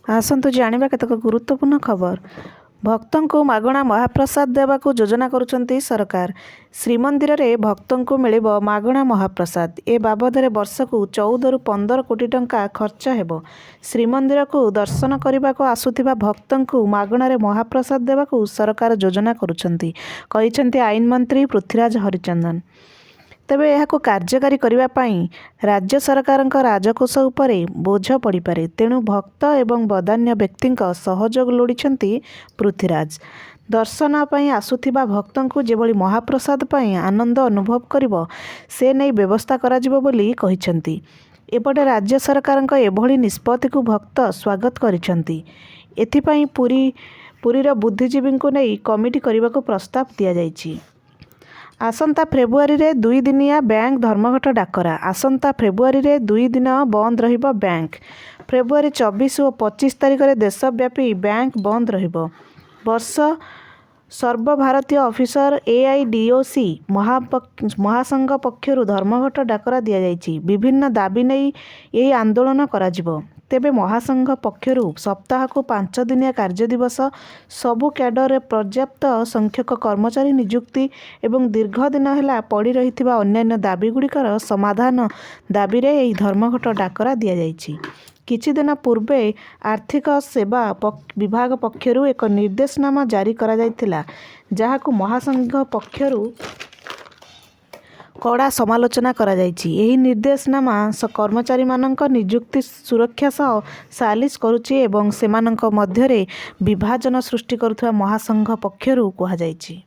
आसतु जानिबा केतक गुरुत्वपूर्ण खबर। भक्तों को मागणा महाप्रसाद देवाकू योजना करुछंती सरकार। श्रीमंदिर रे भक्तों को मिलिबो मागणा महाप्रसाद। ए बाबदरे वर्षकू 14 रु 15 कोटी टंका खर्च हेबो। श्रीमंदिर को दर्शन करने को आसुथिबा भक्तों को मागणारे महाप्रसाद देवाकू सरकार योजना करुछंती, कहिछंती आईन मंत्री पृथ्वीराज हरिचंदन। तेबे यहाको कार्यकारी करने पाई राज्य सरकार राजकोष उपरे बोझ पड़िपारे, तेणु भक्त एवं बदान्य व्यक्ति सहयोग लोड़िछंती पृथ्वीराज। दर्शन पाई आसुथिबा भक्तों को जेभली महाप्रसाद पाई आनंद अनुभव करिबो से नहीं व्यवस्था कराजिबो बोली कहिछंती। एपटे राज्य सरकार एभली निष्पत्ति को भक्त स्वागत करिछंती। एथिपाई पुरीर बुद्धिजीवी को नहीं कमिटी करने को प्रस्ताव दिया जाइछि। आसंता फेब्रुआरी रे 2 दिनिया बैंक धर्मघट डाकरा। आसंता फेब्रुआरी रे 2 दिन बंद रहिबो बैंक। फेब्रुआरी 24 और 25 तारिख रे देशव्यापी बैंक बंद रहिबो। वर्ष सर्वभारतीय ऑफिसर AIDOC महासंघ पक्षरु धर्मघट डाकरा दिया जाइछि। विभिन्न दाबी नहीं यही आंदोलन कराजिबो। तेबे महासंघ पक्षरु सप्ताह को 5 दिनिया कार्य दिवस, सबु कैडर पर्याप्त संख्यक कर्मचारी नियुक्ति एवं दीर्घ दिन है पड़ी रही अन्यान्य दाबी गुड़िकर समाधान दाबी रे यही धर्मघट डाकरा दिया जाइछि। किछि दिन पूर्वे आर्थिक सेवा विभाग पक्षरु एक निर्देशनामा जारी करा जायतिला, जहाकू महासंघ पक्षरु कड़ा समालोचना करा जायछि। एही निर्देशनामा कर्मचारी मानक नियुक्ति सुरक्षा सह सालिस करुछि एवं सेमानक मध्यरे विभाजन सृष्टि करुथुवा महासंघ पक्षरु कहा जायछि।